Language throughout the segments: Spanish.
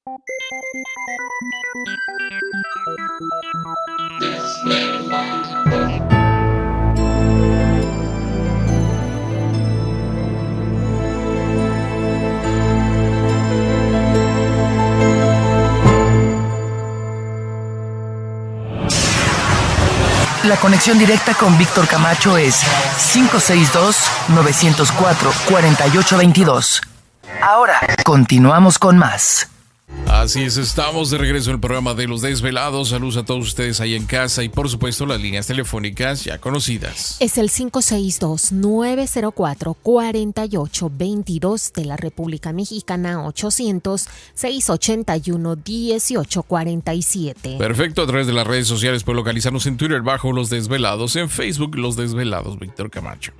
La conexión directa con Víctor Camacho es 562-904-4822. Ahora, continuamos con más. Así es, estamos de regreso en el programa de Los Desvelados. Saludos a todos ustedes ahí en casa y por supuesto las líneas telefónicas ya conocidas. Es el 562-904-4822 de la República Mexicana, 800-681-1847. Perfecto, a través de las redes sociales pueden localizarnos en Twitter bajo Los Desvelados, en Facebook Los Desvelados, Víctor Camacho.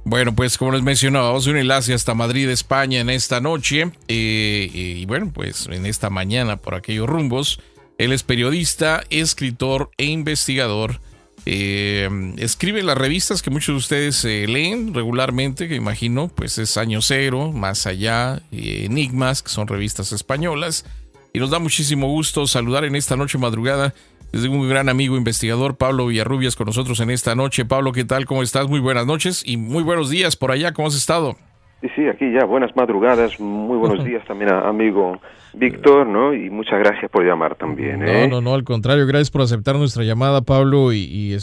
Bueno, pues como les mencionaba, vamos a un enlace hasta Madrid, España en esta noche y bueno, pues en esta mañana por aquellos rumbos. Él es periodista, escritor e investigador. Escribe las revistas que muchos de ustedes leen regularmente, que imagino, pues es Año Cero, Más Allá, Enigmas, que son revistas españolas. Y nos da muchísimo gusto saludar en esta noche madrugada desde un gran amigo investigador, Pablo Villarrubias, con nosotros en esta noche. Pablo, ¿qué tal? ¿Cómo estás? Muy buenas noches y muy buenos días por allá. ¿Cómo has estado? Sí, aquí ya, buenas madrugadas, muy buenos días también a amigo Víctor, ¿no? Y muchas gracias por llamar también, ¿eh? No, al contrario, gracias por aceptar nuestra llamada, Pablo, y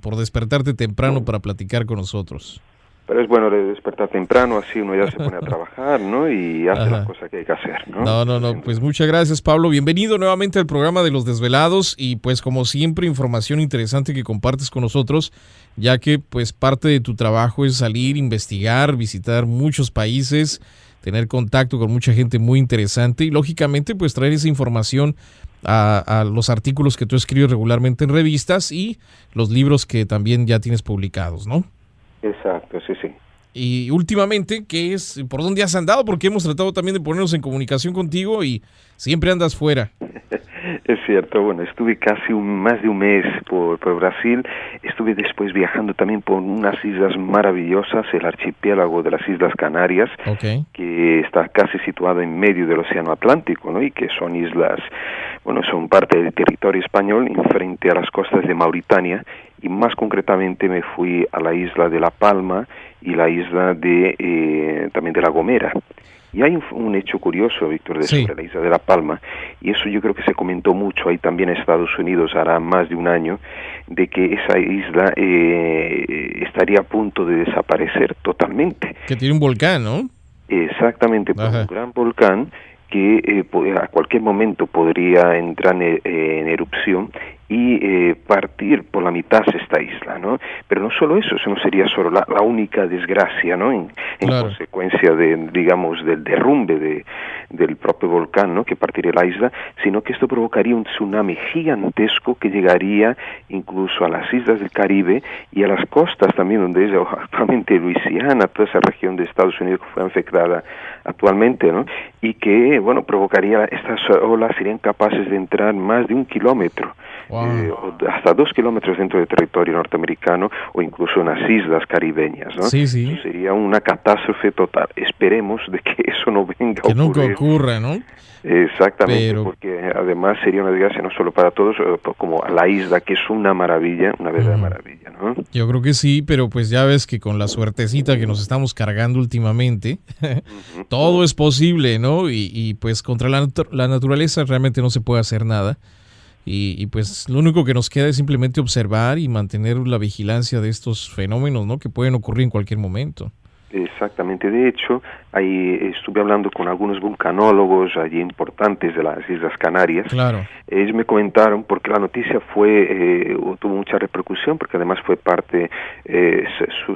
por despertarte temprano para platicar con nosotros. Pero es bueno despertar temprano, así uno ya se pone a trabajar, ¿no? Y hace las cosas que hay que hacer, ¿no? No, pues muchas gracias, Pablo. Bienvenido nuevamente al programa de Los Desvelados y pues como siempre información interesante que compartes con nosotros, ya que pues parte de tu trabajo es salir, investigar, visitar muchos países, tener contacto con mucha gente muy interesante y lógicamente pues traer esa información a los artículos que tú escribes regularmente en revistas y los libros que también ya tienes publicados, ¿no? Exacto, sí. Y últimamente, ¿por dónde has andado? Porque hemos tratado también de ponernos en comunicación contigo y siempre andas fuera. Es cierto, bueno, estuve casi más de un mes por Brasil, estuve después viajando también por unas islas maravillosas, el archipiélago de las Islas Canarias, que está casi situado en medio del Océano Atlántico, ¿no? Y que son islas, bueno, son parte del territorio español, frente a las costas de Mauritania, y más concretamente me fui a la isla de La Palma y la isla también de La Gomera. Y hay un hecho curioso, Víctor, sobre la isla de La Palma, y eso yo creo que se comentó mucho ahí también en Estados Unidos hará más de un año, de que esa isla estaría a punto de desaparecer totalmente. Que tiene un volcán, ¿no? Exactamente, un gran volcán que a cualquier momento podría entrar en erupción y partir por la mitad esta isla, ¿no? Pero no solo eso no sería solo la única desgracia, ¿no? En consecuencia del derrumbe del propio volcán, ¿no? Que partiría la isla, sino que esto provocaría un tsunami gigantesco que llegaría incluso a las islas del Caribe y a las costas también, donde es actualmente Luisiana, toda esa región de Estados Unidos que fue afectada actualmente, ¿no? Y que, bueno, provocaría, estas olas serían capaces de entrar más de 1 kilómetro. Hasta 2 kilómetros dentro del territorio norteamericano o incluso en las islas caribeñas, ¿no? Sí. Eso sería una catástrofe total. Esperemos de que eso no venga a ocurrir. Que nunca ocurra, ¿no? Exactamente, porque además sería una desgracia no solo para todos, como a la isla, que es una maravilla, una verdadera maravilla, ¿no? Yo creo que sí, pero pues ya ves que con la suertecita que nos estamos cargando últimamente, todo es posible, ¿no? Y pues contra la naturaleza realmente no se puede hacer nada. Y pues lo único que nos queda es simplemente observar y mantener la vigilancia de estos fenómenos, ¿no? Que pueden ocurrir en cualquier momento. Exactamente, de hecho, ahí estuve hablando con algunos vulcanólogos allí importantes de las Islas Canarias. Claro. Ellos me comentaron, porque la noticia tuvo mucha repercusión, porque además fue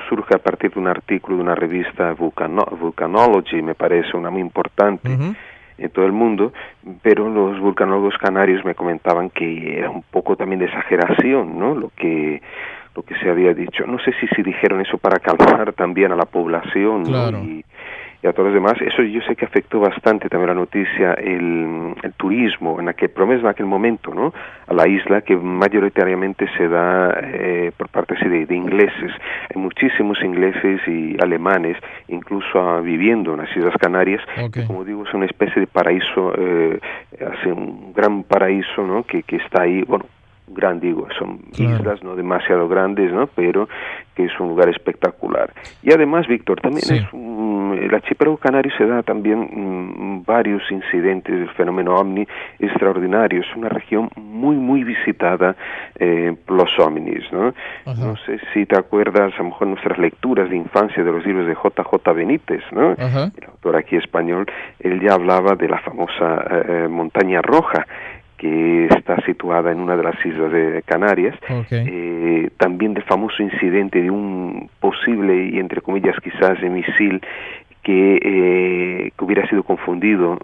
surge a partir de un artículo de una revista Vulcanology, me parece una muy importante. En todo el mundo, pero los vulcanólogos canarios me comentaban que era un poco también de exageración, ¿no? Lo que se había dicho. No sé si dijeron eso para calmar también a la población, claro, ¿no? y a todos los demás. Eso yo sé que afectó bastante también la noticia, el turismo, por lo menos en aquel momento, ¿no? A la isla, que mayoritariamente se da por parte de ingleses. Hay muchísimos ingleses y alemanes, incluso viviendo en las Islas Canarias, que, como digo, es una especie de paraíso, hace un gran paraíso, ¿no? Que está ahí, bueno, gran, digo, son islas no demasiado grandes, ¿no? Pero que es un lugar espectacular. Y además, Víctor, también el archipiélago canario se da también varios incidentes del fenómeno ovni extraordinarios. Es una región muy, muy visitada por los ovnis, ¿no? No sé si te acuerdas, a lo mejor, nuestras lecturas de infancia de los libros de J.J. Benítez, ¿no? El autor aquí español, él ya hablaba de la famosa montaña roja, que está situada en una de las islas de Canarias, también del famoso incidente de un posible, y entre comillas quizás, misil que hubiera sido confundido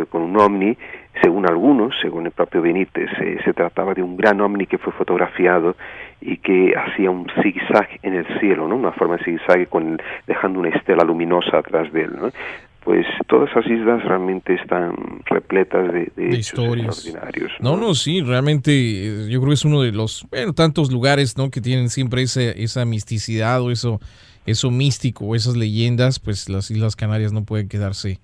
con un ovni. Según algunos, según el propio Benítez, se trataba de un gran ovni que fue fotografiado y que hacía un zigzag en el cielo, ¿no? Una forma de zigzag dejando una estela luminosa atrás de él, ¿no? Pues todas esas islas realmente están repletas de historias extraordinarios, ¿no? No, sí, realmente yo creo que es uno de los tantos lugares, ¿no? Que tienen siempre esa misticidad o eso místico, esas leyendas. Pues las Islas Canarias no pueden quedarse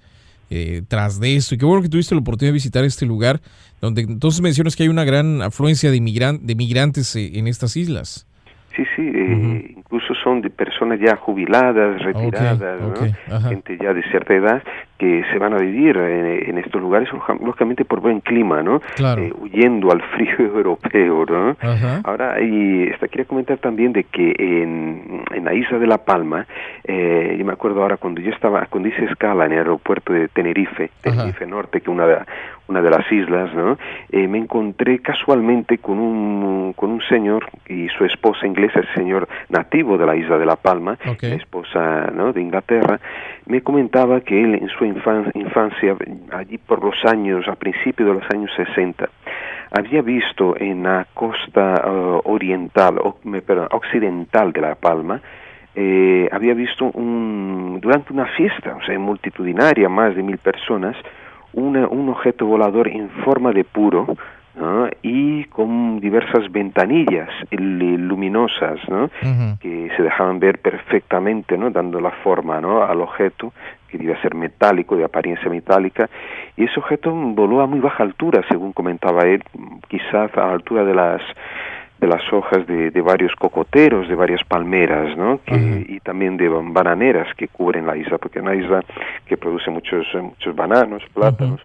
tras de esto. Y qué bueno que tuviste la oportunidad de visitar este lugar, donde entonces mencionas que hay una gran afluencia de migrantes en estas islas. Sí, incluso son de personas ya jubiladas, retiradas, ¿no? Gente ya de cierta edad que se van a vivir en estos lugares, lógicamente por buen clima, ¿no? Claro. Huyendo al frío europeo, ¿no? Ahora, quería comentar también de que en la isla de La Palma, yo me acuerdo ahora cuando hice escala en el aeropuerto de Tenerife Norte, que una de las islas, ¿no? Me encontré casualmente con un señor y su esposa inglesa, el señor nativo de la isla de La Palma, la esposa, ¿no?, de Inglaterra. Me comentaba que él en su infancia, allí por a principios de los años 60, había visto en la costa occidental de La Palma, había visto durante una fiesta, o sea, multitudinaria, más de 1,000 personas, un objeto volador en forma de puro, ¿no? Y con diversas ventanillas luminosas, ¿no? Que se dejaban ver perfectamente, ¿no? Dando la forma, ¿no?, al objeto, que debía ser metálico, de apariencia metálica, y ese objeto voló a muy baja altura, según comentaba él, quizás a la altura de las hojas de varios cocoteros, de varias palmeras, ¿no? Y también de bananeras que cubren la isla, porque es una isla que produce muchos bananos, plátanos.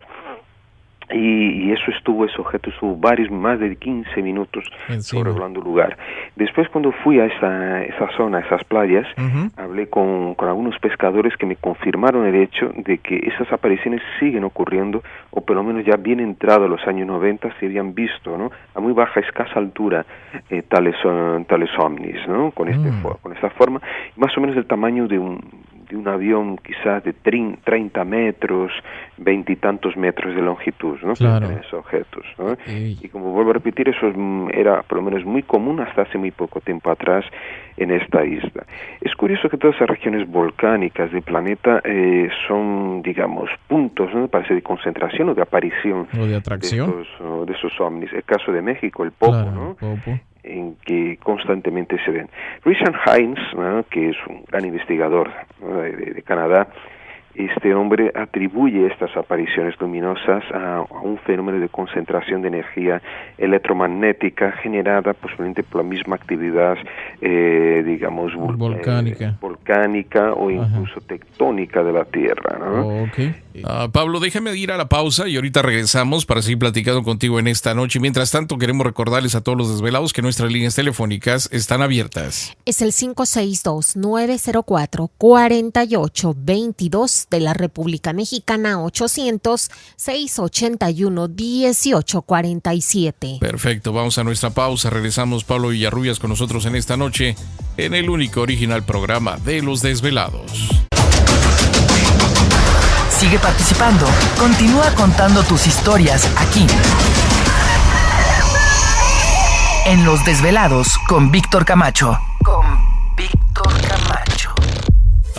Y ese objeto estuvo más de 15 minutos sobrevolando el lugar. Después, cuando fui a esa zona, a esas playas, hablé con algunos pescadores que me confirmaron el hecho de que esas apariciones siguen ocurriendo, o por lo menos ya bien entrados los años 90 se habían visto, ¿no?, a muy baja, escasa altura, tales ovnis, ¿no?, con esta forma, más o menos del tamaño de un avión, quizás de 30 metros, 20 y tantos metros de longitud, ¿no? Claro. Esos objetos, ¿no? Y como vuelvo a repetir, eso era por lo menos muy común hasta hace muy poco tiempo atrás en esta isla. Es curioso que todas esas regiones volcánicas del planeta son, digamos, puntos, ¿no?, parece de concentración o de aparición o de atracción de esos ovnis. El caso de México, el Popo, claro, ¿no? Popo, en que constantemente se ven. Richard Hines, ¿no?, que es un gran investigador, ¿no?, de Canadá, este hombre atribuye estas apariciones luminosas a un fenómeno de concentración de energía electromagnética generada posiblemente por la misma actividad, digamos, volcánica o incluso tectónica de la Tierra, ¿no? Pablo, déjame ir a la pausa y ahorita regresamos para seguir platicando contigo en esta noche. Mientras tanto, queremos recordarles a todos los desvelados que nuestras líneas telefónicas están abiertas. Es el 562-904-4822 de la República Mexicana, 800-681-1847. Perfecto, vamos a nuestra pausa. Regresamos, Pablo Villarrubias con nosotros en esta noche en el único original programa de Los Desvelados. Sigue participando. Continúa contando tus historias aquí, en Los Desvelados con Víctor Camacho.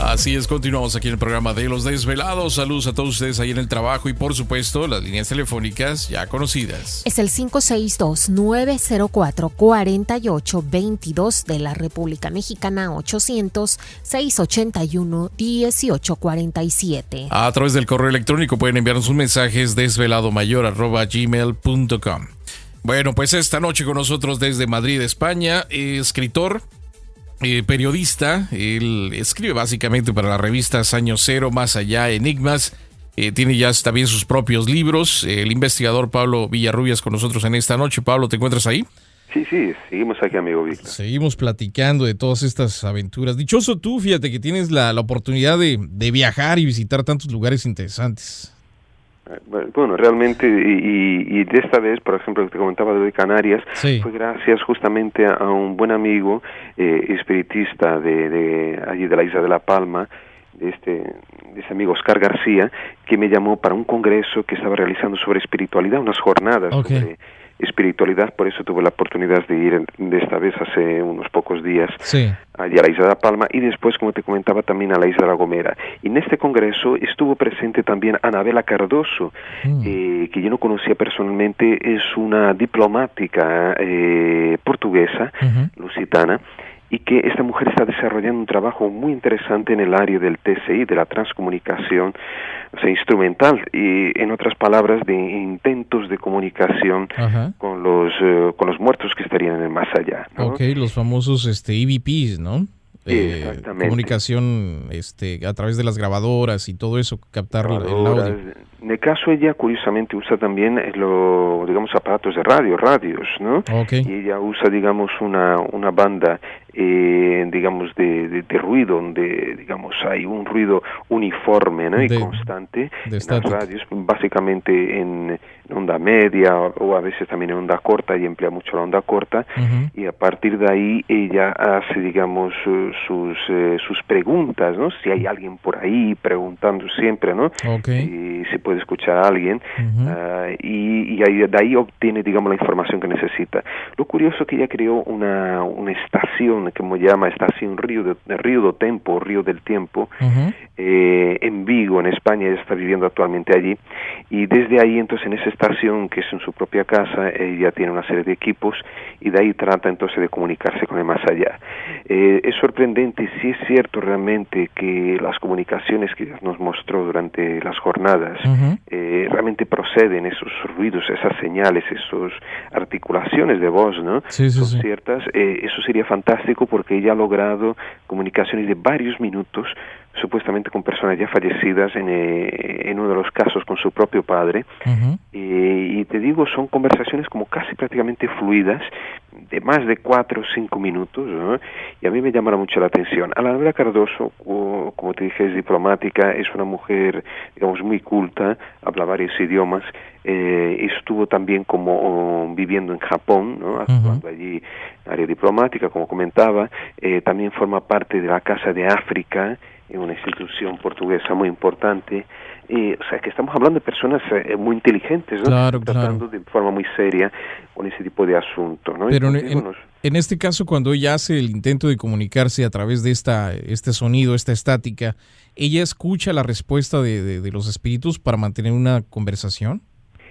Así es, continuamos aquí en el programa de Los Desvelados. Saludos a todos ustedes ahí en el trabajo y por supuesto las líneas telefónicas ya conocidas. Es el 562-904-4822 de la República Mexicana, 800-681-1847. A través del correo electrónico pueden enviarnos sus mensajes desveladomayor@gmail.com. Bueno, pues esta noche con nosotros desde Madrid, España, escritor, periodista. Él escribe básicamente para las revistas Año Cero, Más Allá, Enigmas. Tiene ya también sus propios libros. El investigador Pablo Villarrubias con nosotros en esta noche. Pablo, ¿te encuentras ahí? Sí, seguimos aquí, amigo Víctor. Seguimos platicando de todas estas aventuras. Dichoso tú, fíjate que tienes la oportunidad de viajar y visitar tantos lugares interesantes. Bueno, realmente, y de esta vez, por ejemplo, que te comentaba de Canarias, sí, fue gracias justamente a un buen amigo espiritista de allí de la isla de La Palma, de ese amigo Oscar García, que me llamó para un congreso que estaba realizando sobre espiritualidad, unas jornadas sobre espiritualidad. Por eso tuve la oportunidad de ir de esta vez hace unos pocos días allá a la isla de La Palma y después, como te comentaba, también a la isla de La Gomera. Y en este congreso estuvo presente también Anabela Cardoso, que yo no conocía personalmente. Es una diplomática portuguesa, lusitana, y que esta mujer está desarrollando un trabajo muy interesante en el área del TCI, de la transcomunicación, o sea, instrumental, y en otras palabras, de intentos de comunicación con los muertos que estarían en el más allá, ¿no? Ok, los famosos EVPs, ¿no? Exactamente. Comunicación a través de las grabadoras y todo eso, captar el audio. En el caso ella curiosamente usa también digamos aparatos de radios, ¿no? Okay. Y ella usa, digamos, una banda digamos de ruido, donde digamos hay un ruido uniforme, ¿no? Y constante en las radios, básicamente en onda media o a veces también en onda corta, y emplea mucho la onda corta, y a partir de ahí ella hace, digamos, sus preguntas, ¿no? Si hay alguien por ahí preguntando siempre, ¿no? Okay. Y se puede escuchar a alguien, y de ahí obtiene, digamos, la información que necesita. Lo curioso es que ella creó una estación, como llama estación Río do Tempo, Río del Tiempo, en Vigo, en España. Ella está viviendo actualmente allí, y desde ahí, entonces, en esa estación, que es en su propia casa, ella tiene una serie de equipos, y de ahí trata entonces de comunicarse con el más allá. Es sorprendente, sí es cierto realmente que las comunicaciones que Dios nos mostró durante las jornadas realmente proceden, esos ruidos, esas señales, esas articulaciones de voz, ¿no? Son ciertas. Eso sería fantástico, porque ella ha logrado comunicaciones de varios minutos, supuestamente con personas ya fallecidas, en uno de los casos con su propio padre, y te digo, son conversaciones como casi prácticamente fluidas, de más de 4 o 5 minutos, ¿no? Y a mí me llama mucho la atención. Anabela Cardoso, como te dije, es diplomática, es una mujer, digamos, muy culta, habla varios idiomas, estuvo también como viviendo en Japón, ¿no? Actuando allí en área diplomática, como comentaba. También forma parte de la Casa de África, una institución portuguesa muy importante. O sea, que estamos hablando de personas muy inteligentes, ¿no? Claro, tratando de forma muy seria con ese tipo de asunto, ¿no? Pero en este caso, cuando ella hace el intento de comunicarse a través de este sonido, esta estática, ¿ella escucha la respuesta de los espíritus para mantener una conversación?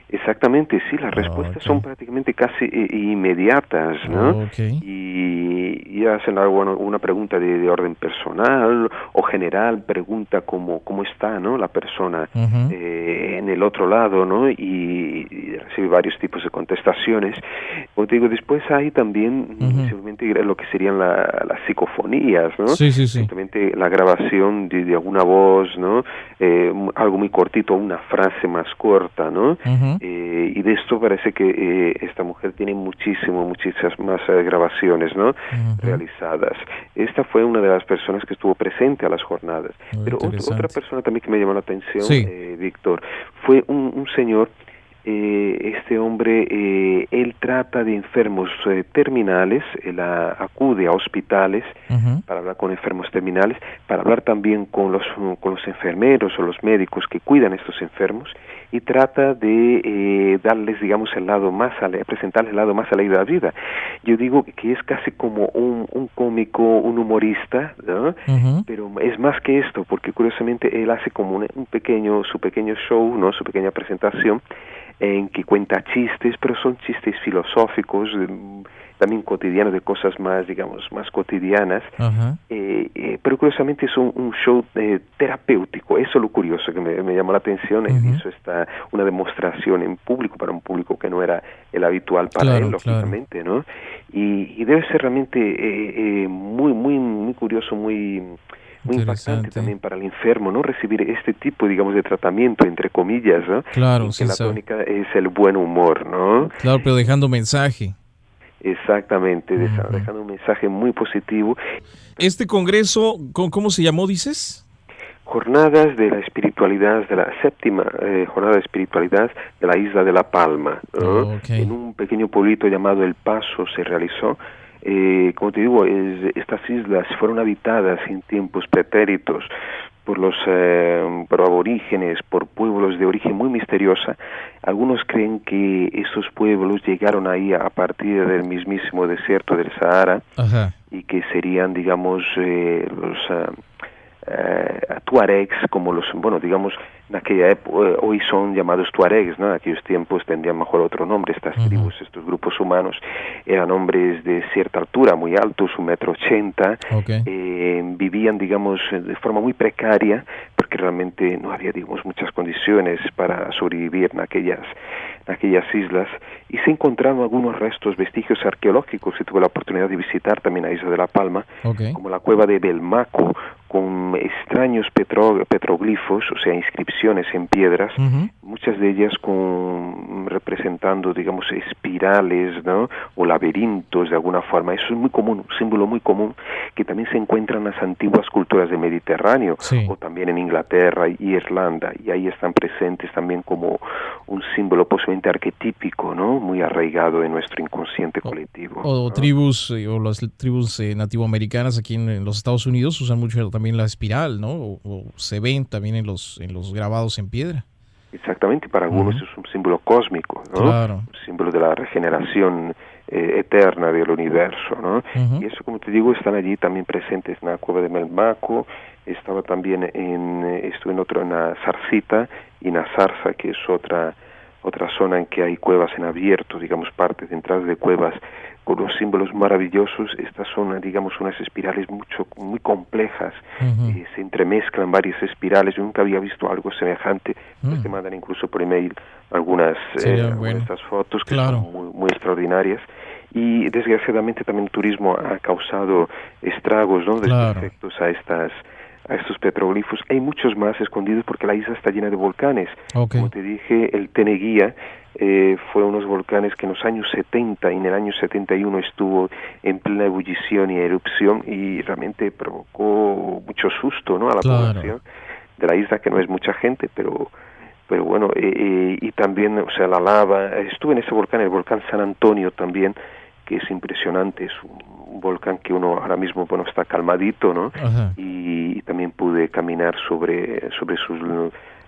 Exactamente, sí, las respuestas son prácticamente casi inmediatas, ¿no? Y hacen una pregunta de orden personal o general, pregunta cómo está, ¿no? La persona en el otro lado, ¿no? Y recibe varios tipos de contestaciones. Como te digo, después hay también simplemente lo que serían las psicofonías, ¿no? Simplemente la grabación de alguna voz, ¿no? Algo muy cortito, una frase más corta, ¿no? Y de esto parece que esta mujer tiene muchísimas más grabaciones, ¿no? Realizadas. Esta fue una de las personas que estuvo presente a las jornadas. Pero otra persona también que me llamó la atención, Víctor, fue un señor Este hombre, él trata de enfermos terminales, él acude a hospitales para hablar con enfermos terminales, para hablar también con los enfermeros o los médicos que cuidan a estos enfermos, y trata de darles, digamos, presentarles el lado más alegre de la vida. Yo digo que es casi como un cómico, un humorista, ¿no? Pero es más que esto, porque curiosamente él hace como su pequeño show, ¿no? Su pequeña presentación, en que cuenta chistes, pero son chistes filosóficos, también cotidianos, de cosas más, digamos, más cotidianas, pero curiosamente es un show terapéutico. Eso es lo curioso que me llamó la atención, hizo una demostración en público, para un público que no era el habitual para él, lógicamente, ¿no? Y debe ser realmente muy curioso, muy impactante también para el enfermo, ¿no? Recibir este tipo, digamos, de tratamiento, entre comillas, ¿no? Claro, que la tónica es el buen humor, ¿no? Claro, pero dejando mensaje. Exactamente, dejando un mensaje muy positivo. Este congreso, ¿cómo se llamó, dices? Jornadas de la espiritualidad, de la séptima jornada de espiritualidad de la isla de La Palma, ¿no? En un pequeño pueblito llamado El Paso se realizó. Como te digo, estas islas fueron habitadas en tiempos pretéritos por aborígenes, por pueblos de origen muy misteriosa. Algunos creen que esos pueblos llegaron ahí a partir del mismísimo desierto del Sahara, y que serían, digamos, los tuaregs, como digamos, en aquella época, hoy son llamados tuaregs, ¿no? En aquellos tiempos tendrían mejor otro nombre. Estas tribus, estos grupos humanos, eran hombres de cierta altura, muy altos, 1,80 m, vivían, digamos, de forma muy precaria, porque realmente no había, digamos, muchas condiciones para sobrevivir en aquellas islas, y se encontraron algunos restos, vestigios arqueológicos, y tuve la oportunidad de visitar también la isla de La Palma, como la cueva de Belmaco, con extraños petroglifos, o sea, inscripciones en piedras, muchas de ellas representando, digamos, espirales, ¿no? O laberintos de alguna forma. Eso es muy común, un símbolo muy común, que también se encuentra en las antiguas culturas del Mediterráneo, o también en Inglaterra y Irlanda, y ahí están presentes también como un símbolo posiblemente arquetípico, ¿no? Muy arraigado en nuestro inconsciente colectivo. O tribus, o las tribus nativoamericanas aquí en los Estados Unidos usan mucho también la espiral, ¿no? O se ven también en los grabados en piedra. Exactamente, para algunos es un símbolo cósmico, ¿no? Claro. Un símbolo de la regeneración eterna del universo, ¿no? Y eso, como te digo, están allí también presentes en la cueva de Melmaco. Estaba también estuve en la Zarcita y en la Zarza, que es otra zona en que hay cuevas en abierto, digamos, partes de entradas de cuevas con unos símbolos maravillosos. Estas son, digamos, unas espirales muy complejas, se entremezclan varias espirales. Yo nunca había visto algo semejante. Se mandan incluso por email algunas de estas fotos que son muy extraordinarias. Y desgraciadamente también el turismo ha causado estragos, ¿no? Efectos a estos petroglifos. Hay muchos más escondidos porque la isla está llena de volcanes. Como te dije, el Teneguía fue unos volcanes que en los años 70 y en el año 71 estuvo en plena ebullición y erupción, y realmente provocó mucho susto, ¿no? A la población de la isla, que no es mucha gente, pero bueno, y también, o sea, la lava. Estuve en ese volcán, el volcán San Antonio también, que es impresionante. Es un volcán que uno ahora mismo, bueno, está calmadito, ¿no? Y también pude caminar sobre sus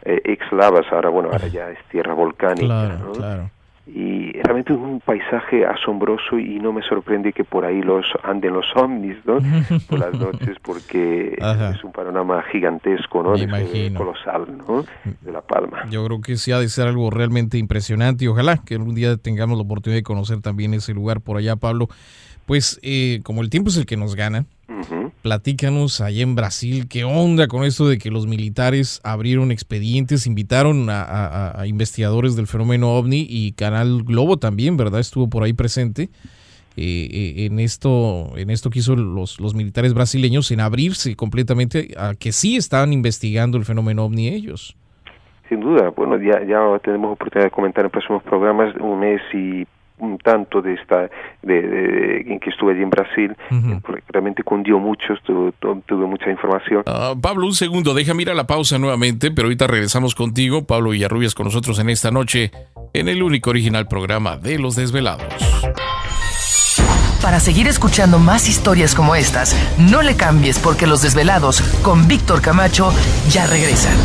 ex lavas. Ahora ya es tierra volcánica, ¿no? Y realmente es un paisaje asombroso, y no me sorprende que por ahí anden los ovnis, ¿no? Por las noches, porque es un panorama gigantesco, ¿no? Colosal, ¿no? De La Palma. Yo creo que sí ha de ser algo realmente impresionante, y ojalá que algún día tengamos la oportunidad de conocer también ese lugar por allá, Pablo. Pues como el tiempo es el que nos gana, platícanos allá en Brasil, ¿qué onda con esto de que los militares abrieron expedientes, invitaron a investigadores del fenómeno OVNI, y Canal Globo también, ¿verdad? Estuvo por ahí presente en esto que hizo los militares brasileños, en abrirse completamente a que sí estaban investigando el fenómeno OVNI ellos. Sin duda, bueno, ya tenemos oportunidad de comentar en próximos programas. Un mes y un tanto de en que estuve allí en Brasil, realmente cundió mucho, tuve mucha información. Pablo, un segundo, déjame ir a la pausa nuevamente, pero ahorita regresamos contigo. Pablo Villarrubias con nosotros en esta noche, en el único original programa de Los Desvelados. Para seguir escuchando más historias como estas, no le cambies, porque Los Desvelados con Víctor Camacho ya regresan.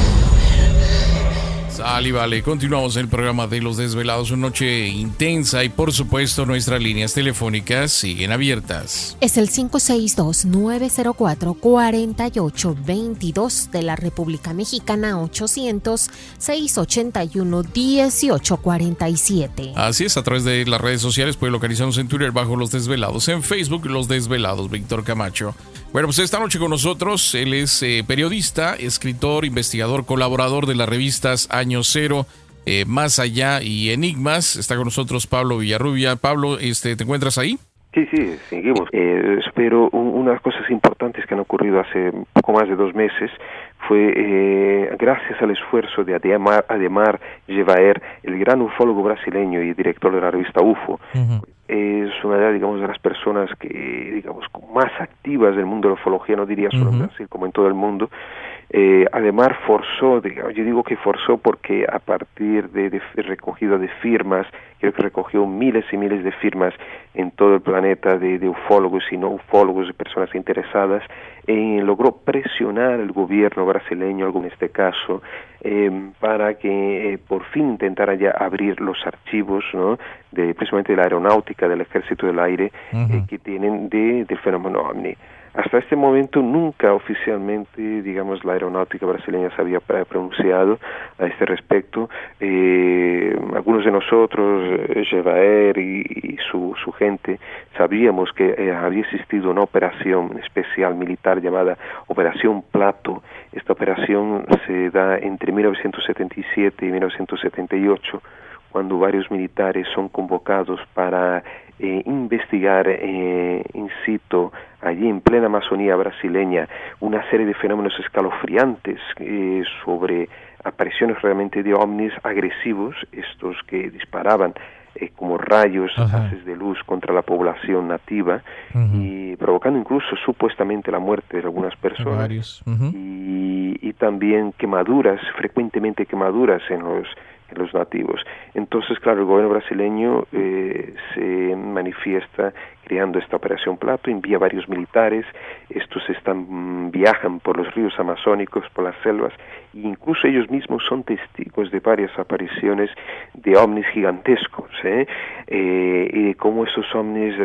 Sale, vale, continuamos en el programa de Los Desvelados, una noche intensa y por supuesto nuestras líneas telefónicas siguen abiertas. Es el 562-904-4822 de la República Mexicana, 800-681-1847. Así es, a través de las redes sociales puede localizarnos en Twitter bajo Los Desvelados, en Facebook Los Desvelados, Víctor Camacho. Bueno, pues esta noche con nosotros, él es periodista, escritor, investigador, colaborador de las revistas Año Cero, Más Allá y Enigmas. Está con nosotros Pablo Villarrubia. Pablo, ¿te encuentras ahí? Sí, seguimos. Pero unas cosas importantes que han ocurrido hace poco más de 2 meses fue gracias al esfuerzo de Ademar Jevaer, el gran ufólogo brasileño y director de la revista UFO. Es una, digamos, de las personas que, digamos, más activas del mundo de la ufología, no diría solo en Brasil, como en todo el mundo. Ademar forzó, digamos, yo digo que forzó porque a partir de recogida de firmas, creo que recogió miles y miles de firmas en todo el planeta de ufólogos y no ufólogos, de personas interesadas, logró presionar al gobierno brasileño, en este caso, para que por fin intentara ya abrir los archivos, ¿no?, precisamente de la aeronáutica, del Ejército del Aire, que tienen del fenómeno OVNI. Hasta este momento nunca oficialmente, digamos, la aeronáutica brasileña se había pronunciado a este respecto. Algunos de nosotros, Jevaer y su gente, sabíamos que había existido una operación especial militar llamada Operación Plato. Esta operación se da entre 1977 y 1978, cuando varios militares son convocados para investigar in situ, allí en plena Amazonía brasileña, una serie de fenómenos escalofriantes sobre apariciones realmente de ovnis agresivos, estos que disparaban como rayos, haces de luz contra la población nativa, y provocando incluso supuestamente la muerte de algunas personas, y también quemaduras, frecuentemente quemaduras en los nativos. Entonces, claro, el gobierno brasileño se manifiesta creando esta Operación Plato, envía varios militares, estos viajan por los ríos amazónicos, por las selvas, e incluso ellos mismos son testigos de varias apariciones de ovnis gigantescos, y cómo esos ovnis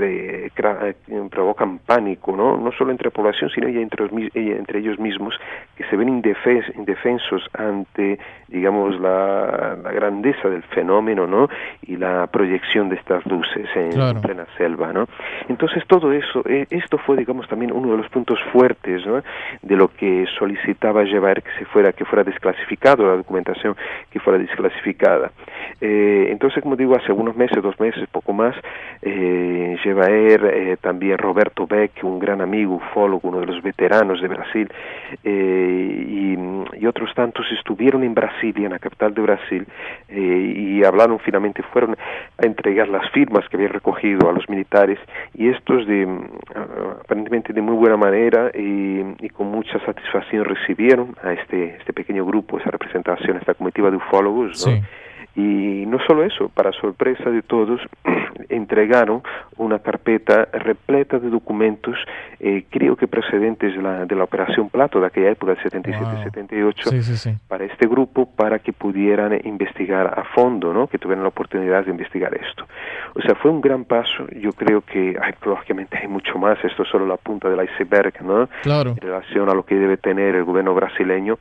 provocan pánico, no solo entre la población, sino ya entre ellos mismos, que se ven indefensos ante, digamos, la grandeza del fenómeno, ¿no?, y la proyección de estas luces en plena selva, ¿no? Entonces todo eso, esto fue, digamos, también uno de los puntos fuertes, ¿no?, de lo que solicitaba Jevaer, que fuera desclasificado, la documentación que fuera desclasificada. Entonces, como digo, hace unos meses, 2 meses, poco más, Jevaer, también Roberto Beck, un gran amigo ufólogo, uno de los veteranos de Brasil, y otros tantos estuvieron en Brasilia, en la capital de Brasil, y hablaron, finalmente fueron a entregar las firmas que habían recogido a los militares, y estos aparentemente de muy buena manera y con mucha satisfacción recibieron a este pequeño grupo, esa representación, esta comitiva de ufólogos, ¿no? Y no solo eso, para sorpresa de todos, entregaron una carpeta repleta de documentos, creo que procedentes de la Operación Plato de aquella época, del 77-78, para este grupo, para que pudieran investigar a fondo, ¿no?, que tuvieran la oportunidad de investigar esto. O sea, fue un gran paso. Yo creo que lógicamente hay mucho más, esto es solo la punta del iceberg, ¿no?, en relación a lo que debe tener el gobierno brasileño,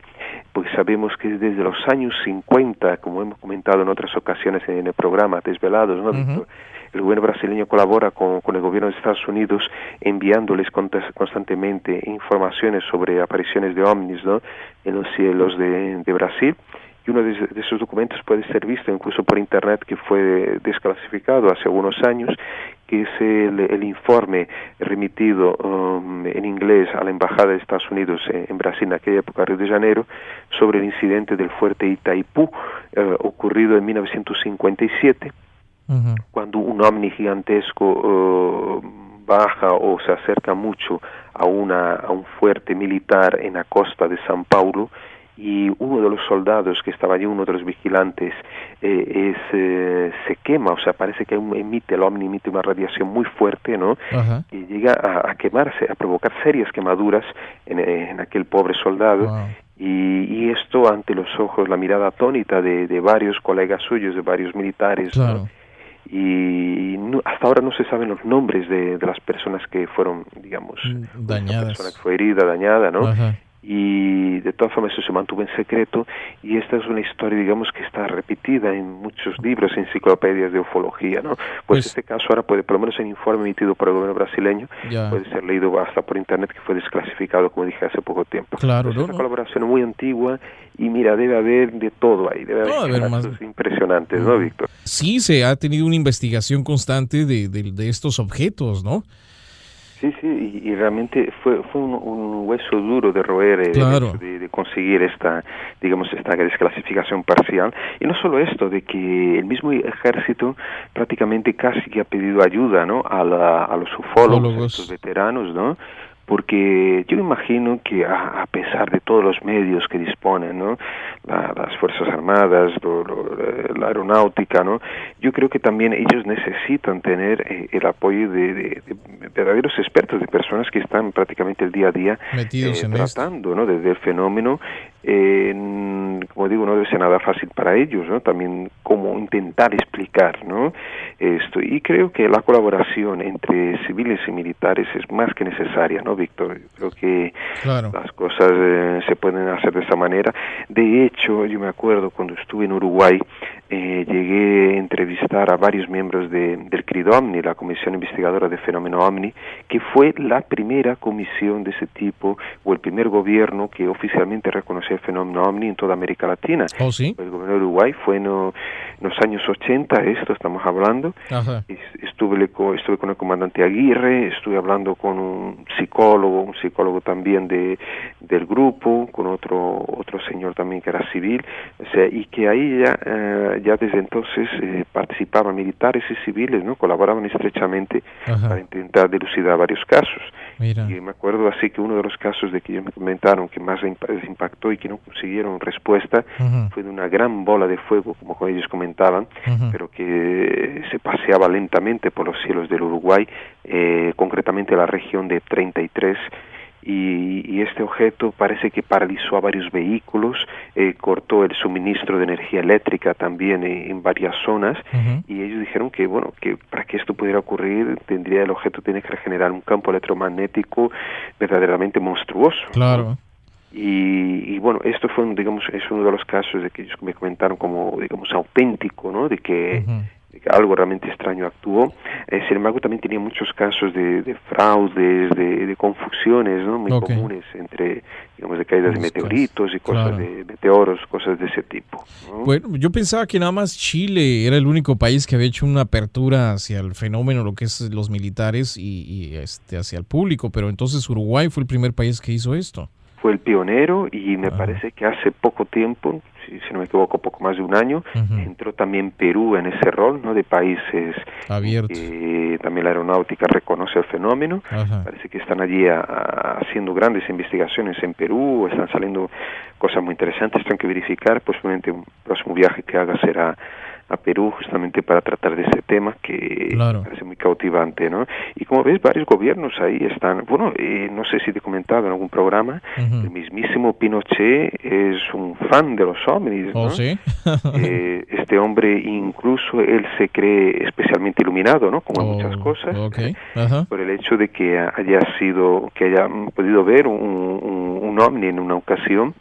porque sabemos que desde los años 50, como hemos comentado en otras ocasiones en el programa Desvelados, ¿no, Víctor? El gobierno brasileño colabora con el gobierno de Estados Unidos, enviándoles constantemente informaciones sobre apariciones de ovnis, ¿no?, en los cielos de Brasil. Y uno de esos documentos puede ser visto incluso por internet, que fue desclasificado hace algunos años, que es el informe remitido en inglés a la Embajada de Estados Unidos en Brasil, en aquella época, Río de Janeiro, sobre el incidente del fuerte Itaipú, ocurrido en 1957, cuando un ovni gigantesco baja o se acerca mucho a un fuerte militar en la costa de San Paulo, y uno de los soldados que estaba allí, uno de los vigilantes, se quema, o sea, parece que el ovni emite una radiación muy fuerte, ¿no? Y llega a quemarse, a provocar serias quemaduras en aquel pobre soldado. Wow. Y esto ante los ojos, la mirada atónita de varios colegas suyos, de varios militares, Claro. ¿no? Y hasta ahora no se saben los nombres de las personas que fueron, digamos, dañadas. la persona que fue herida, dañada, ¿no? Ajá. Y de todas formas eso se mantuvo en secreto, y esta es una historia, digamos, que está repetida en muchos libros, enciclopedias de ufología, ¿no? Pues este caso ahora puede, por lo menos en informe emitido por el gobierno brasileño, puede ser leído hasta por internet, que fue desclasificado, como dije, hace poco tiempo. Claro, Es una colaboración muy antigua, y mira, debe haber de todo ahí, debe haber casos impresionantes, ¿no, Víctor? Sí, se ha tenido una investigación constante de estos objetos, ¿no? Sí, y realmente fue un hueso duro de roer, Claro. de conseguir esta desclasificación parcial. Y no solo esto, de que el mismo ejército prácticamente casi que ha pedido ayuda, ¿no? a los ufólogos, a estos veteranos, ¿no? Porque yo me imagino que a pesar de todos los medios que disponen, ¿no? Las Fuerzas Armadas, la aeronáutica, ¿no? Yo creo que también ellos necesitan tener el apoyo de verdaderos expertos, de personas que están prácticamente el día a día metidos en tratando, ¿no? Desde el fenómeno. Como digo, no debe ser nada fácil para ellos, ¿no? También cómo intentar explicar, ¿no? Esto. Y creo que la colaboración entre civiles y militares es más que necesaria, ¿no, Víctor? Creo que las cosas se pueden hacer de esa manera. De hecho, yo me acuerdo cuando estuve en Uruguay, llegué a entrevistar a varios miembros del CRIDOMNI, la Comisión Investigadora de Fenómeno OVNI, que fue la primera comisión de ese tipo, o el primer gobierno que oficialmente reconoció el fenómeno OVNI en toda América Latina. ¿Oh, sí? El gobierno de Uruguay fue en los años 80, estamos hablando. Ajá. Estuve con el comandante Aguirre, estuve hablando con un psicólogo también del grupo, con otro señor también que era civil, o sea, y que ahí ya desde entonces participaban militares y civiles, ¿no? Colaboraban estrechamente para intentar dilucidar varios casos. Mira. Y me acuerdo así que uno de los casos de que ellos me comentaron que más les impactó y que no consiguieron respuesta fue de una gran bola de fuego, como ellos comentaban, pero que se paseaba lentamente por los cielos del Uruguay, concretamente la región de 33, y este objeto parece que paralizó a varios vehículos, cortó el suministro de energía eléctrica también en varias zonas, y ellos dijeron que bueno, que para que esto pudiera ocurrir el objeto tiene que generar un campo electromagnético verdaderamente monstruoso. Claro. Y bueno, esto fue, digamos, es uno de los casos de que ellos me comentaron como, digamos, auténtico, ¿no? De que algo realmente extraño actuó. Sin embargo, también tenía muchos casos de fraudes, de confusiones, ¿no? Muy comunes entre, digamos, de caídas de meteoritos y cosas de meteoros, cosas de ese tipo, ¿no? Bueno, yo pensaba que nada más Chile era el único país que había hecho una apertura hacia el fenómeno, lo que es los militares y hacia el público, pero entonces Uruguay fue el primer país que hizo esto. Fue el pionero, y me parece que hace poco tiempo, si no me equivoco, poco más de un año, entró también Perú en ese rol, ¿no? De países abiertos. También la aeronáutica reconoce el fenómeno. Parece que están allí haciendo grandes investigaciones en Perú, están saliendo cosas muy interesantes. Tengo que verificar, posiblemente un próximo viaje que haga será a Perú, justamente para tratar de ese tema que me parece muy cautivante, ¿no? Y como ves, varios gobiernos ahí están. Bueno, no sé si te he comentado en algún programa, el mismísimo Pinochet es un fan de los ovnis, ¿no? ¿Oh, sí? Este hombre, incluso él se cree especialmente iluminado, ¿no? Como en muchas cosas, por el hecho de que haya podido ver un ovni en una ocasión,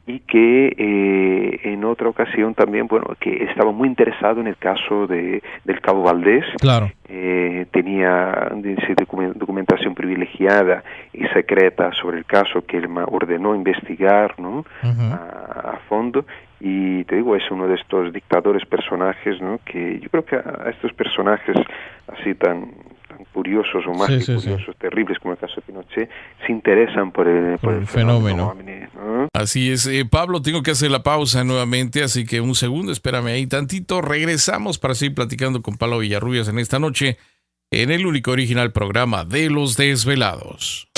y que en otra ocasión también, bueno, que estaba muy interesado en el caso del Cabo Valdés. Claro. Tenía documentación privilegiada y secreta sobre el caso que él me ordenó investigar, ¿no? A fondo. Y te digo, es uno de estos dictadores, personajes, ¿no? Que yo creo que a estos personajes así tan curiosos o más que curiosos, terribles como el caso de Pinochet, se interesan por el fenómeno. ¿no? Así es. Pablo, tengo que hacer la pausa nuevamente, así que un segundo, espérame ahí tantito. Regresamos para seguir platicando con Pablo Villarrubias en esta noche, en el único original programa de Los Desvelados.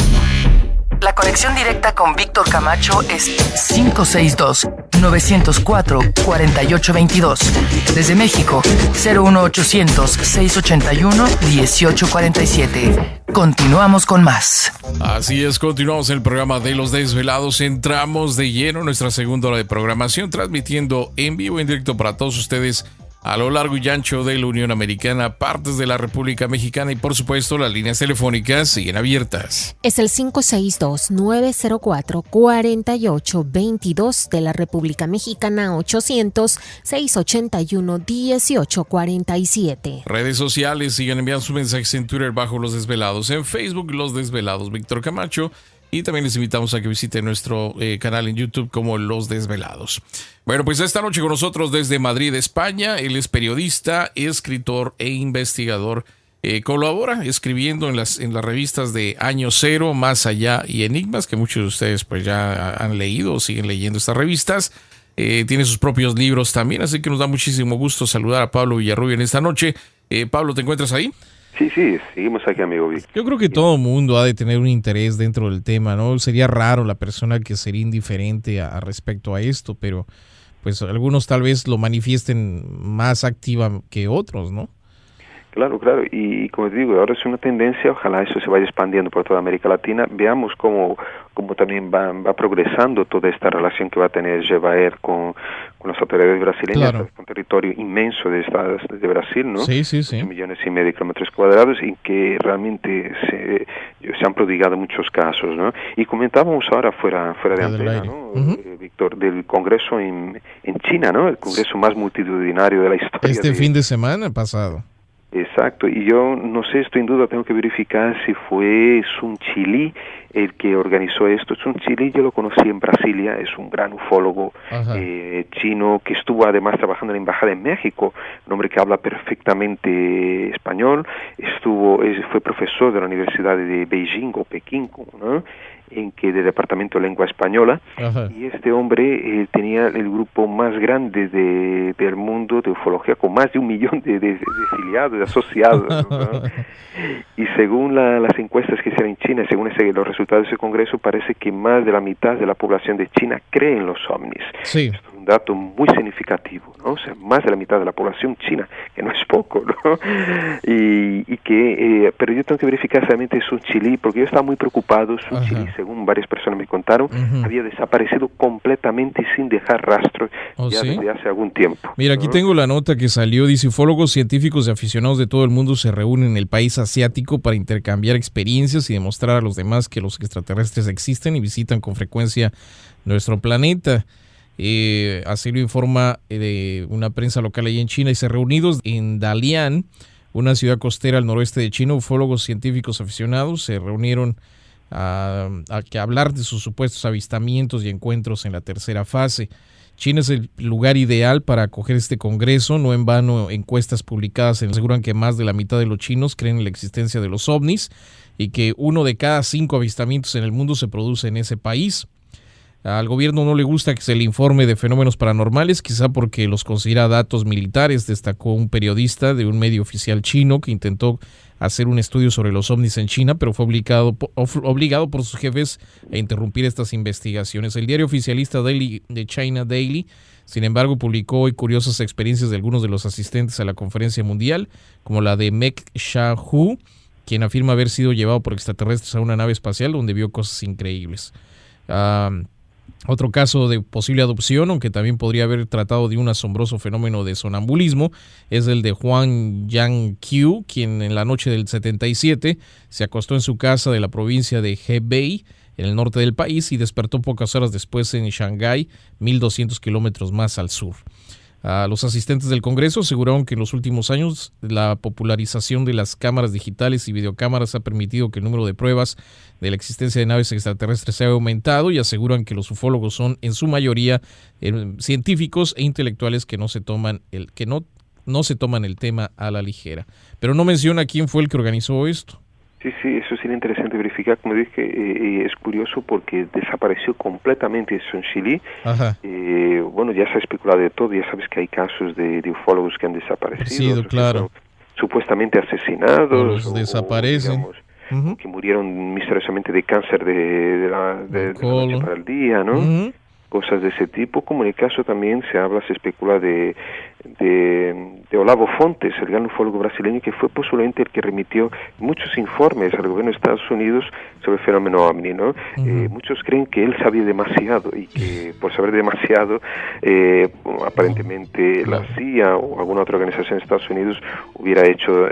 La conexión directa con Víctor Camacho es 562-904-4822. Desde México, 01800-681-1847. Continuamos con más. Así es, continuamos el programa de Los Desvelados. Entramos de lleno en nuestra segunda hora de programación, transmitiendo en vivo y en directo para todos ustedes a lo largo y ancho de la Unión Americana, partes de la República Mexicana y por supuesto las líneas telefónicas siguen abiertas. Es el 562-904-4822 de la República Mexicana, 800-681-1847. Redes sociales, sigan enviando sus mensajes en Twitter bajo Los Desvelados, en Facebook Los Desvelados Víctor Camacho, y también les invitamos a que visiten nuestro canal en YouTube como Los Desvelados. Bueno, pues esta noche con nosotros desde Madrid, España, él es periodista, escritor e investigador. Colabora escribiendo en las revistas de Año Cero, Más Allá y Enigmas, que muchos de ustedes pues ya han leído o siguen leyendo estas revistas. Tiene sus propios libros también, así que nos da muchísimo gusto saludar a Pablo Villarrubia en esta noche. Pablo, ¿te encuentras ahí? Sí, seguimos aquí, amigo Víctor. Yo creo que todo mundo ha de tener un interés dentro del tema, ¿no? Sería raro la persona que sería indiferente a respecto a esto, pero pues algunos tal vez lo manifiesten más activa que otros, ¿no? Claro, y como te digo, ahora es una tendencia, ojalá eso se vaya expandiendo por toda América Latina. Veamos cómo también va progresando toda esta relación que va a tener Jebaer con las autoridades brasileñas, claro. Un territorio inmenso de Brasil, ¿no? Sí. 8,5 millones de kilómetros cuadrados, en que realmente se han prodigado muchos casos, ¿no? Y comentábamos ahora fuera de antena, ¿no? Víctor, del Congreso en China, ¿no? El Congreso más multitudinario de la historia. Fin de semana pasado. Exacto, y yo no sé, estoy en duda, tengo que verificar si fue Sun Chili el que organizó esto. Sun Chili yo lo conocí en Brasilia, es un gran ufólogo chino que estuvo además trabajando en la embajada en México, un hombre que habla perfectamente español, fue profesor de la Universidad de Beijing o Pekín, ¿no? del Departamento de Lengua Española. Y este hombre tenía el grupo más grande del mundo de ufología, con más de 1 millón de afiliados, de asociados, ¿no? Y según las encuestas que se hicieron en China, según los resultados de ese congreso, parece que más de la mitad de la población de China cree en los ovnis. Sí. Esto es un dato muy significativo, ¿no? O sea, más de la mitad de la población china, que no es poco, ¿no? Pero yo tengo que verificar exactamente Sun Chili, porque yo estaba muy preocupado. Sun Chili, según varias personas me contaron, había desaparecido completamente y sin dejar rastro desde hace algún tiempo. Mira, aquí tengo la nota que salió, dice: ufólogos, científicos y aficionados de todo el mundo se reúnen en el país asiático para intercambiar experiencias y demostrar a los demás que los extraterrestres existen y visitan con frecuencia nuestro planeta. Así lo informa una prensa local allí en China. Y se reunidos en Dalian, una ciudad costera al noroeste de China, ufólogos, científicos aficionados se reunieron a hablar de sus supuestos avistamientos y encuentros en la tercera fase. China es el lugar ideal para acoger este congreso. No en vano, encuestas publicadas aseguran que más de la mitad de los chinos creen en la existencia de los ovnis y que 1 de cada 5 avistamientos en el mundo se produce en ese país. Al gobierno no le gusta que se le informe de fenómenos paranormales, quizá porque los considera datos militares, destacó un periodista de un medio oficial chino que intentó hacer un estudio sobre los ovnis en China, pero fue obligado por sus jefes a interrumpir estas investigaciones. El diario oficialista de China Daily, sin embargo, publicó hoy curiosas experiencias de algunos de los asistentes a la conferencia mundial, como la de Meng Xiaohu, quien afirma haber sido llevado por extraterrestres a una nave espacial donde vio cosas increíbles. Otro caso de posible adopción, aunque también podría haber tratado de un asombroso fenómeno de sonambulismo, es el de Huang Yang-qiu, quien en la noche del 77 se acostó en su casa de la provincia de Hebei, en el norte del país, y despertó pocas horas después en Shanghái, 1.200 kilómetros más al sur. Los asistentes del Congreso aseguraron que en los últimos años la popularización de las cámaras digitales y videocámaras ha permitido que el número de pruebas de la existencia de naves extraterrestres se haya aumentado, y aseguran que los ufólogos son en su mayoría científicos e intelectuales que no se toman el tema a la ligera. Pero no menciona quién fue el que organizó esto. Sí, sí, eso sería interesante verificar. Como dije, es curioso porque desapareció completamente eso en Chile. Ajá. Bueno, ya se ha especulado de todo, ya sabes que hay casos de ufólogos que han desaparecido, Claro. supuestamente asesinados, O los desaparecen. digamos, que murieron misteriosamente de cáncer de la noche para el día, ¿no? Cosas de ese tipo, como en el caso también se especula de Olavo Fontes, el gran ufólogo brasileño, que fue posiblemente el que remitió muchos informes al gobierno de Estados Unidos sobre el fenómeno OVNI, ¿no? Muchos creen que él sabía demasiado y que por saber demasiado, aparentemente la CIA o alguna otra organización de Estados Unidos hubiera hecho,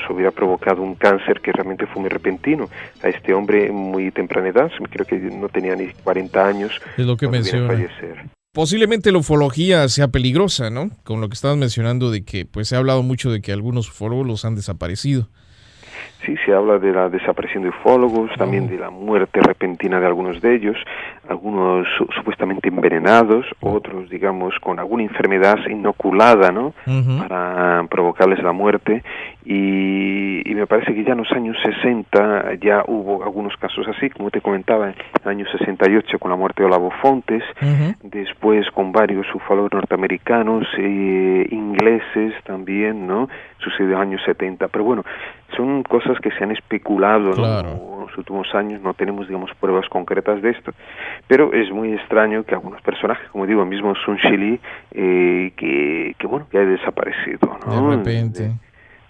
hubiera provocado un cáncer que realmente fue muy repentino a este hombre muy temprana edad, creo que no tenía ni 40 años. Es lo que menciona. Posiblemente la ufología sea peligrosa, ¿no? Con lo que estabas mencionando de que pues se ha hablado mucho de que algunos ufólogos los han desaparecido. Sí, se habla de la desaparición de ufólogos, también de la muerte repentina de algunos de ellos, algunos supuestamente envenenados, otros, digamos, con alguna enfermedad inoculada, ¿no? Para provocarles la muerte. Y me parece que ya en los años 60 ya hubo algunos casos así, como te comentaba, en el año 68 con la muerte de Olavo Fontes, después con varios ufólogos norteamericanos, ingleses también, ¿no? Sucedió en los años 70, pero bueno, son cosas que se han especulado, claro, ¿no? En los últimos años no tenemos, digamos, pruebas concretas de esto, pero es muy extraño que algunos personajes, como digo, el mismo Sun Shili, que haya desaparecido, ¿no? De repente.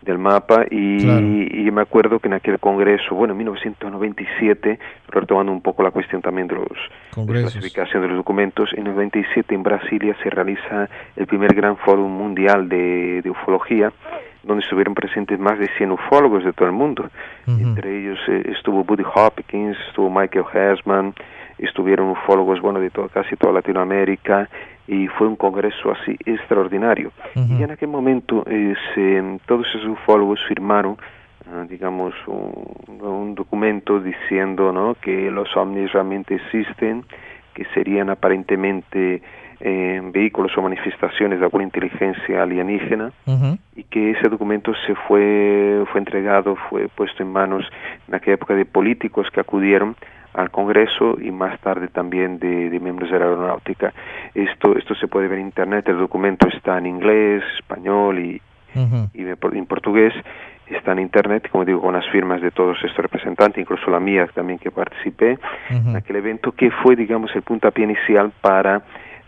Del mapa, Claro. y me acuerdo que en aquel congreso, bueno, en 1997, retomando un poco la cuestión también de la clasificación de los documentos, en 97 en Brasilia se realiza el primer gran foro mundial de ufología, donde estuvieron presentes más de 100 ufólogos de todo el mundo. Entre ellos estuvo Buddy Hopkins, estuvo Michael Hersman, estuvieron ufólogos, bueno, de casi toda Latinoamérica, y fue un congreso así extraordinario. Y en aquel momento todos esos ufólogos firmaron, digamos, un documento diciendo, ¿no?, que los ovnis realmente existen, que serían aparentemente vehículos o manifestaciones de alguna inteligencia alienígena, y que ese documento fue entregado, fue puesto en manos en aquella época de políticos que acudieron al Congreso y más tarde también de miembros de la aeronáutica. Esto se puede ver en internet, el documento está en inglés, español y en portugués, está en internet, como digo, con las firmas de todos estos representantes, incluso la mía también, que participé en aquel evento, que fue, digamos, el puntapié inicial para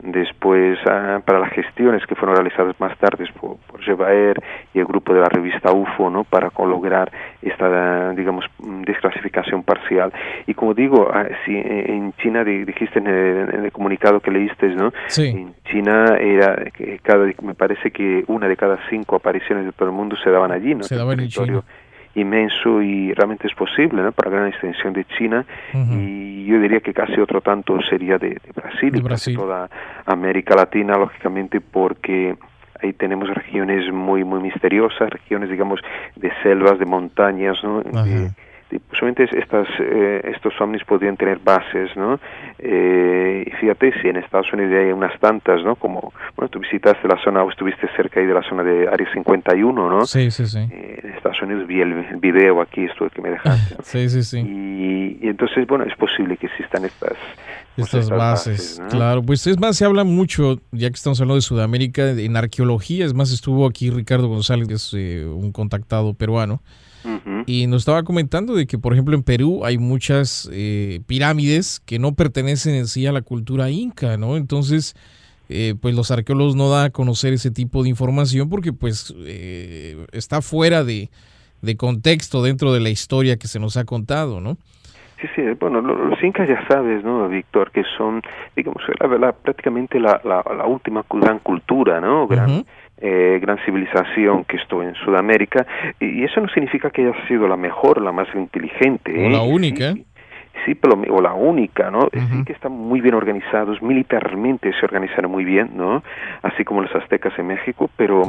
después para las gestiones que fueron realizadas más tarde por Jevaer y el grupo de la revista UFO, ¿no?, para lograr esta, digamos, desclasificación parcial. Y como digo, si en China, dijiste en el comunicado que leíste, ¿no? Sí. En China era que me parece que 1 de cada 5 apariciones de todo el mundo se daban allí, ¿no? Se daban en China. Inmenso, y realmente es posible, ¿no?, para gran extensión de China, y yo diría que casi otro tanto sería de Brasil, y casi toda América Latina, lógicamente, porque ahí tenemos regiones muy muy misteriosas, regiones, digamos, de selvas, de montañas, ¿no? Posiblemente estos ovnis podrían tener bases, ¿no? Y fíjate, si en Estados Unidos hay unas tantas, ¿no? Como, bueno, tú visitaste la zona o estuviste cerca ahí de la zona de Área 51, ¿no? Sí. En Estados Unidos vi el video aquí, esto que me dejaste, ¿no? Sí. Y entonces, bueno, es posible que existan estas bases, ¿no? Claro, pues es más, se habla mucho, ya que estamos hablando de Sudamérica, en arqueología. Es más, estuvo aquí Ricardo González, que es un contactado peruano, y nos estaba comentando de que, por ejemplo, en Perú hay muchas pirámides que no pertenecen en sí a la cultura inca, ¿no? Entonces, pues los arqueólogos no dan a conocer ese tipo de información porque pues está fuera de contexto dentro de la historia que se nos ha contado, ¿no? Sí, bueno, los incas, ya sabes, ¿no, Víctor?, que son, digamos, prácticamente la última gran cultura, ¿no? Gran civilización que estuvo en Sudamérica, y eso no significa que haya sido la mejor, la más inteligente, o la única. Sí, pero o la única, ¿no? Sí que están muy bien organizados, militarmente se organizaron muy bien, ¿no? Así como los aztecas en México, pero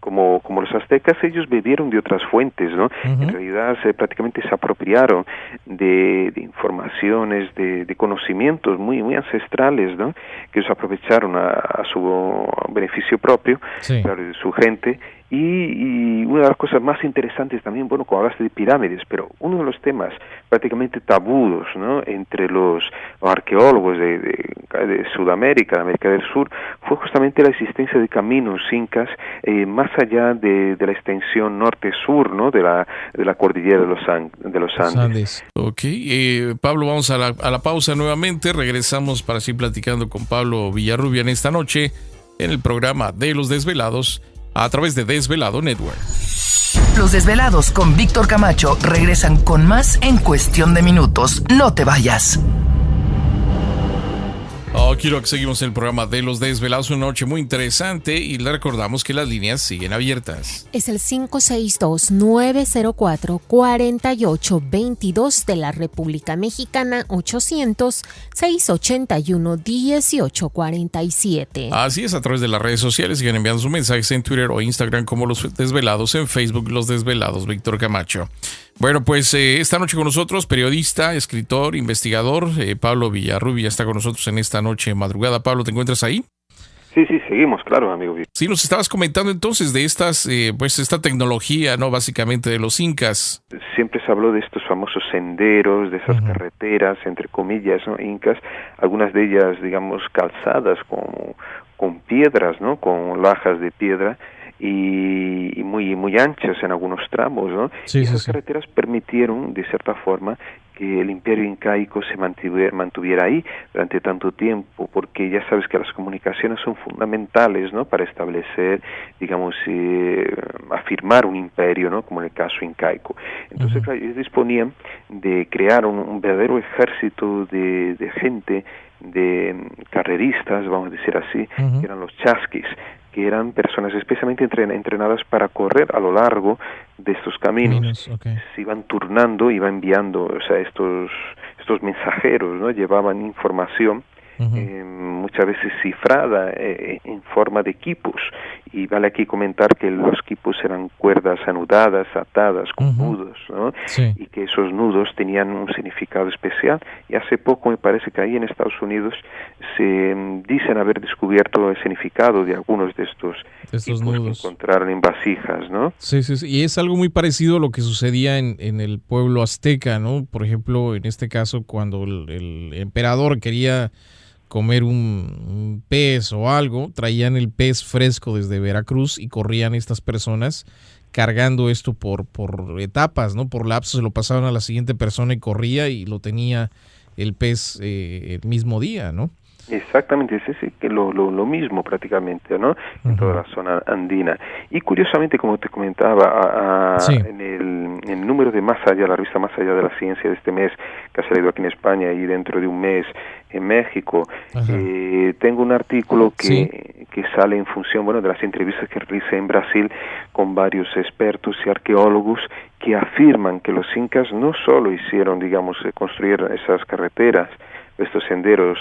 como los aztecas, ellos bebieron de otras fuentes, ¿no? En realidad prácticamente se apropiaron de informaciones, de conocimientos muy muy ancestrales, ¿no?, que ellos aprovecharon a su beneficio propio, claro, de su gente, Y una de las cosas más interesantes también, bueno, cuando hablaste de pirámides, pero uno de los temas prácticamente tabudos, ¿no?, entre los arqueólogos de Sudamérica, de América del Sur, fue justamente la existencia de caminos incas más allá de la extensión norte-sur, ¿no?, de la cordillera de los Andes. Ok, Pablo, vamos a la pausa nuevamente. Regresamos para seguir platicando con Pablo Villarrubia en esta noche en el programa de Los Desvelados a través de Desvelado Network. Los Desvelados con Víctor Camacho regresan con más en cuestión de minutos. No te vayas. Quiero que seguimos en el programa de Los Desvelados, una noche muy interesante, y le recordamos que las líneas siguen abiertas. Es el 562-904-4822 de la República Mexicana, 800-681-1847. Así es, a través de las redes sociales siguen enviando sus mensajes en Twitter o Instagram como Los Desvelados, en Facebook Los Desvelados, Víctor Camacho. Bueno, pues esta noche con nosotros, periodista, escritor, investigador, Pablo Villarrubia está con nosotros en esta noche madrugada. Pablo, ¿te encuentras ahí? Sí, seguimos, claro, amigo. Sí, nos estabas comentando entonces de estas, pues esta tecnología, ¿no?, básicamente de los incas. Siempre se habló de estos famosos senderos, de esas carreteras, entre comillas, ¿no?, incas, algunas de ellas, digamos, calzadas con piedras, ¿no?, con lajas de piedra, y muy anchas en algunos tramos, ¿no? Esas carreteras permitieron, de cierta forma, que el imperio incaico se mantuviera ahí durante tanto tiempo, porque ya sabes que las comunicaciones son fundamentales, ¿no?, para establecer, digamos, afirmar un imperio, ¿no?, como en el caso incaico. Entonces, claro, ellos disponían de crear un verdadero ejército de gente, de carreristas, vamos a decir así, que eran los chasquis, que eran personas especialmente entrenadas para correr a lo largo de estos caminos. Se iban turnando, iban enviando, o sea, estos mensajeros, ¿no?, llevaban información muchas veces cifrada en forma de equipos, y vale aquí comentar que los equipos eran cuerdas anudadas, atadas con nudos, ¿no? Y que esos nudos tenían un significado especial, y hace poco me parece que ahí en Estados Unidos se dicen haber descubierto el significado de algunos de estos nudos que encontraron en vasijas, ¿no? Sí, y es algo muy parecido a lo que sucedía en el pueblo azteca, ¿no? Por ejemplo, en este caso, cuando el emperador quería comer un pez o algo, traían el pez fresco desde Veracruz y corrían estas personas cargando esto por etapas, ¿no? Por lapsos, se lo pasaban a la siguiente persona y corría y lo tenía el pez el mismo día, ¿no? Exactamente, es que lo mismo prácticamente, ¿no? En toda la zona andina. Y curiosamente, como te comentaba, en el número de Más Allá, la revista Más Allá de la Ciencia de este mes, que ha salido aquí en España y dentro de un mes en México, tengo un artículo que sale en función, bueno, de las entrevistas que realicé en Brasil con varios expertos y arqueólogos que afirman que los incas no solo hicieron, digamos, construir esas carreteras, estos senderos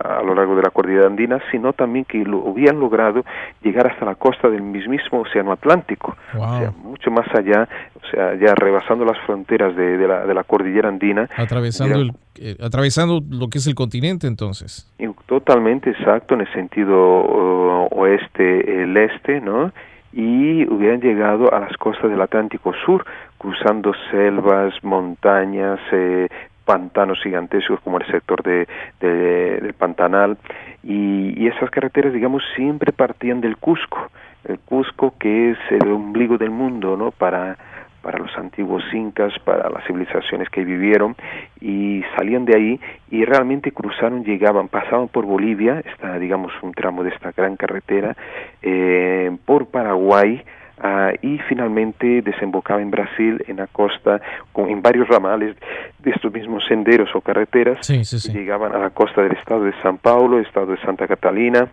a lo largo de la cordillera andina, sino también que lo habían logrado llegar hasta la costa del mismísimo Océano Atlántico, o sea, mucho más allá, o sea, ya rebasando las fronteras de la cordillera andina. Atravesando lo que es el continente, entonces. Totalmente, exacto, en el sentido oeste, el este, ¿no? Y hubieran llegado a las costas del Atlántico Sur, cruzando selvas, montañas, pantanos gigantescos como el sector del Pantanal, y esas carreteras, digamos, siempre partían del Cusco, el Cusco que es el ombligo del mundo, ¿no?, para los antiguos incas, para las civilizaciones que vivieron, y salían de ahí y realmente pasaban por Bolivia, digamos, un tramo de esta gran carretera, por Paraguay, y finalmente desembocaba en Brasil, en la costa, en varios ramales de estos mismos senderos o carreteras, y llegaban a la costa del estado de San Paulo, estado de Santa Catalina,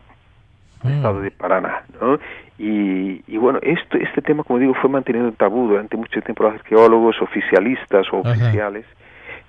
estado de Paraná, ¿no? Y bueno, este tema, como digo, fue mantenido en tabú durante mucho tiempo los arqueólogos oficialistas o oficiales,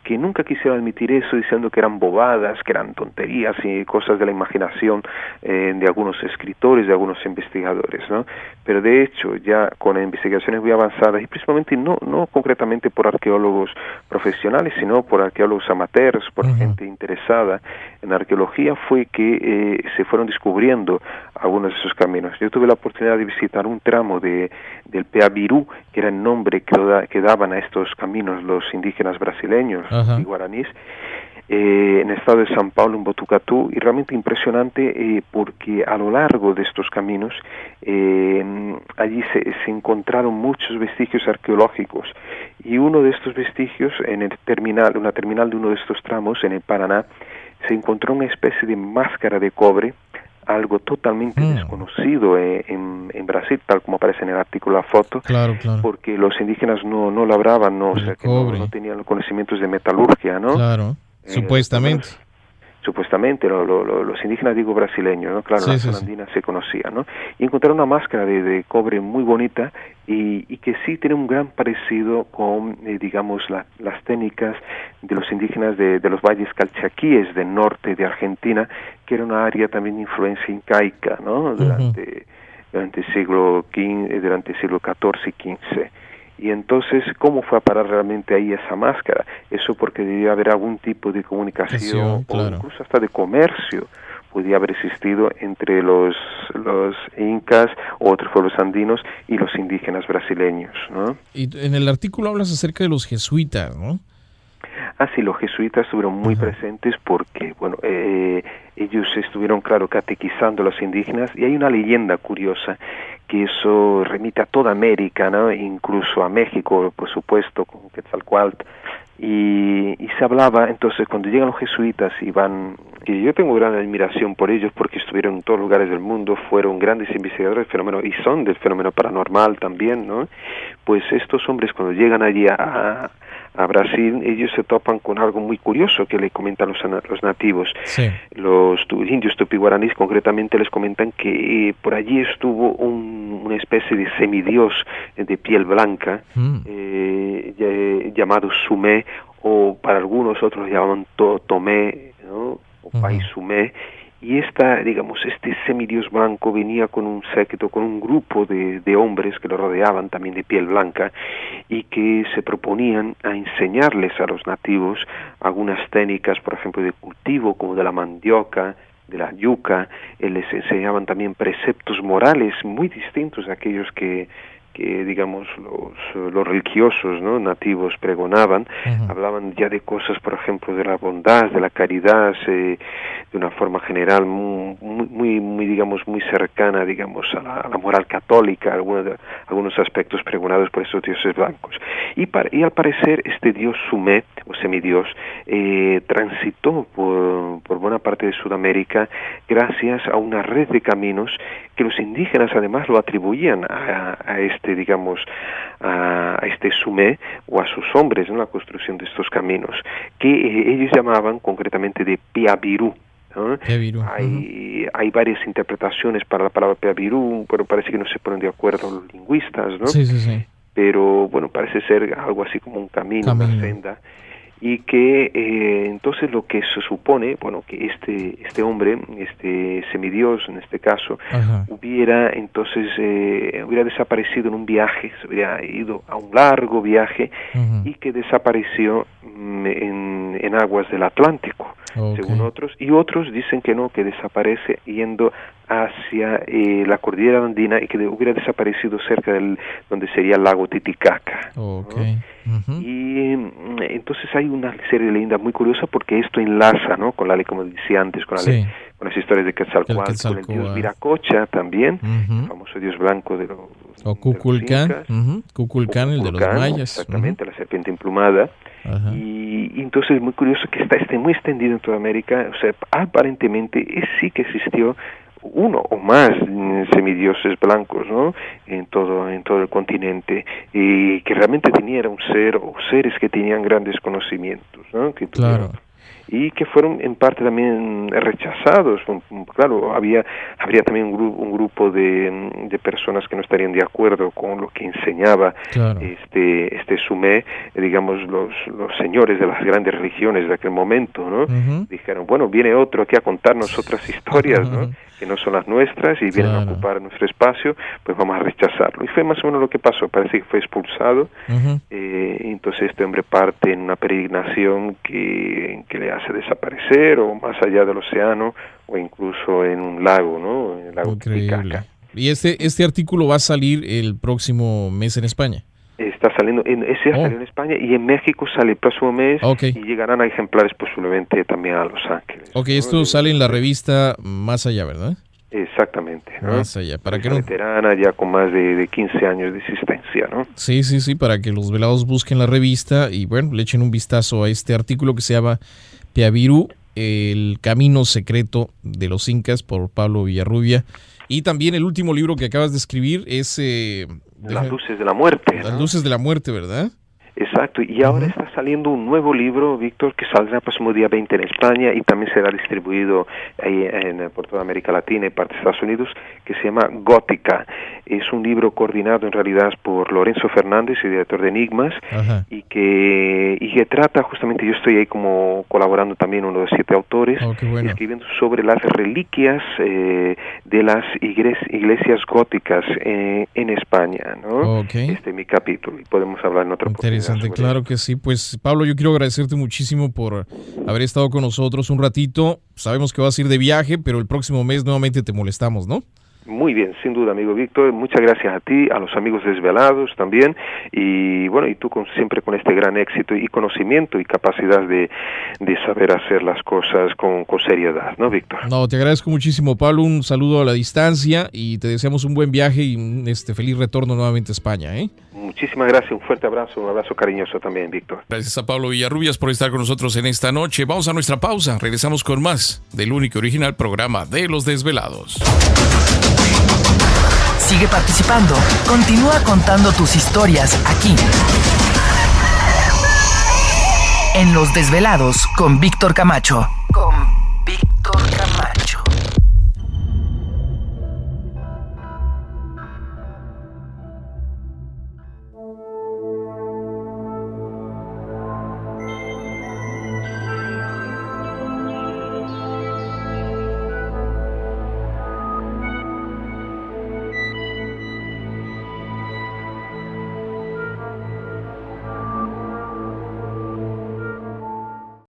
que nunca quisieron admitir eso, diciendo que eran bobadas, que eran tonterías y cosas de la imaginación de algunos escritores, de algunos investigadores, ¿no? Pero de hecho, ya con investigaciones muy avanzadas, y principalmente no concretamente por arqueólogos profesionales, sino por arqueólogos amateurs, por gente interesada en arqueología, fue que se fueron descubriendo algunos de esos caminos. Yo tuve la oportunidad de visitar un tramo del Peabiru, que era el nombre que daban a estos caminos los indígenas brasileños y guaraníes, en el estado de São Paulo, en Botucatu, y realmente impresionante porque a lo largo de estos caminos allí se encontraron muchos vestigios arqueológicos, y uno de estos vestigios en una terminal de uno de estos tramos en el Paraná se encontró una especie de máscara de cobre, algo totalmente desconocido en Brasil, tal como aparece en el artículo, la foto, porque los indígenas no labraban, o sea, que no tenían los conocimientos de metalurgia, ¿no? Claro, supuestamente. Supuestamente, los indígenas, digo brasileños, ¿no? Claro, la zona andina se conocía, ¿no? Y encontraron una máscara de cobre muy bonita y que sí tiene un gran parecido con, digamos, las técnicas de los indígenas de los valles calchaquíes del norte de Argentina, que era una área también de influencia incaica, ¿no? Durante el siglo XIV y XV. Y entonces, ¿cómo fue a parar realmente ahí esa máscara? Eso porque debía haber algún tipo de comunicación, o incluso hasta de comercio, podía haber existido entre los incas, otros pueblos andinos, y los indígenas brasileños, ¿no? Y en el artículo hablas acerca de los jesuitas, ¿no? Sí, los jesuitas estuvieron muy presentes porque, bueno, ellos estuvieron, claro, catequizando a los indígenas, y hay una leyenda curiosa que eso remite a toda América, ¿no? Incluso a México, por supuesto, con Quetzalcóatl, y se hablaba, entonces, cuando llegan los jesuitas y van, y yo tengo gran admiración por ellos porque estuvieron en todos los lugares del mundo, fueron grandes investigadores del fenómeno, y son del fenómeno paranormal también, ¿no? Pues estos hombres, cuando llegan allí a Brasil, ellos se topan con algo muy curioso que le comentan los nativos. Los indios tupiguaraníes concretamente les comentan que por allí estuvo una especie de semidios de piel blanca llamado Sumé, o para algunos otros llamaban Tomé, ¿no? O Pai Sumé. Y este semidios blanco venía con un séquito, con un grupo de hombres que lo rodeaban, también de piel blanca, y que se proponían a enseñarles a los nativos algunas técnicas, por ejemplo, de cultivo, como de la mandioca, de la yuca. Les enseñaban también preceptos morales muy distintos a aquellos que digamos los religiosos, ¿no?, nativos pregonaban. Hablaban ya de cosas, por ejemplo, de la bondad, de la caridad, de una forma general muy digamos muy cercana, digamos, a la moral católica, algunos aspectos pregonados por estos dioses blancos. Y al parecer este dios Sumé, o semidios, transitó por buena parte de Sudamérica gracias a una red de caminos que los indígenas además lo atribuían a este Sumé, o a sus hombres en la construcción de estos caminos, que ellos llamaban concretamente de Peabiru, ¿no? Hay varias interpretaciones para la palabra Peabiru, pero parece que no se ponen de acuerdo los lingüistas, ¿no? Pero bueno, parece ser algo así como un camino. Una senda. Y que entonces lo que se supone, bueno, que este hombre, este semidios en este caso, hubiera desaparecido en un viaje, se hubiera ido a un largo viaje, y que desapareció en aguas del Atlántico, según otros, y otros dicen que no, que desaparece yendo hacia la cordillera andina, y que hubiera desaparecido cerca donde sería el lago Titicaca. Y entonces hay una serie de leyendas muy curiosas, porque esto enlaza, ¿no?, con la ley, como decía antes, con las historias de Quetzalcóatl, con el dios Viracocha también, el famoso dios blanco de los Kukulcán, Kukulcán, el de los mayas. Exactamente, la serpiente emplumada. Y entonces es muy curioso que esté muy extendido en toda América. O sea, aparentemente sí que existió uno o más semidioses blancos, ¿no?, en todo el continente, y que realmente tenía un ser o seres que tenían grandes conocimientos, ¿no?, que tuvieron y que fueron en parte también rechazados. Claro, habría también un grupo de personas que no estarían de acuerdo con lo que enseñaba este Sumé, digamos los señores de las grandes religiones de aquel momento, ¿no? Dijeron, bueno, viene otro aquí a contarnos otras historias, ¿no? Que no son las nuestras y vienen a ocupar nuestro espacio, pues vamos a rechazarlo. Y fue más o menos lo que pasó, parece que fue expulsado, entonces este hombre parte en una peregrinación que le hace desaparecer, o más allá del océano, o incluso en un lago, ¿no? En el lago Titicaca. ¿Y este artículo va a salir el próximo mes en España? Está saliendo, salió en España, y en México sale el próximo mes, y llegarán a ejemplares posiblemente también a Los Ángeles. Esto sale en la revista Más Allá, ¿verdad? Exactamente, ¿no? Más Allá, para que no... veterana ya con más de 15 años de existencia, ¿no? Sí, para que los velados busquen la revista y bueno, le echen un vistazo a este artículo que se llama Piabiru, el camino secreto de los incas, por Pablo Villarrubia. Y también el último libro que acabas de escribir es... Las luces de la muerte. Las luces de la muerte, ¿verdad? Exacto, y ahora está saliendo un nuevo libro, Víctor, que saldrá el próximo día 20 en España y también será distribuido ahí por toda América Latina y parte de Estados Unidos, que se llama Gótica. Es un libro coordinado en realidad por Lorenzo Fernández, el director de Enigmas, y que trata justamente, yo estoy ahí como colaborando también, uno de 7 autores, escribiendo sobre las reliquias de las iglesias góticas en España, ¿no? Este es mi capítulo y podemos hablar en otra oportunidad. Claro que sí. Pues Pablo, yo quiero agradecerte muchísimo por haber estado con nosotros un ratito. Sabemos que vas a ir de viaje, pero el próximo mes nuevamente te molestamos, ¿no? Muy bien, sin duda, amigo Víctor. Muchas gracias a ti, a los amigos desvelados también, y bueno, y tú siempre con este gran éxito y conocimiento y capacidad de saber hacer las cosas con seriedad, ¿no, Víctor? No, te agradezco muchísimo, Pablo. Un saludo a la distancia y te deseamos un buen viaje y un feliz retorno nuevamente a España, ¿eh? Muchísimas gracias, un fuerte abrazo, un abrazo cariñoso también, Víctor. Gracias a Pablo Villarrubias por estar con nosotros en esta noche. Vamos a nuestra pausa, regresamos con más del único original programa de Los Desvelados. Sigue participando, continúa contando tus historias aquí, en Los Desvelados con Víctor Camacho.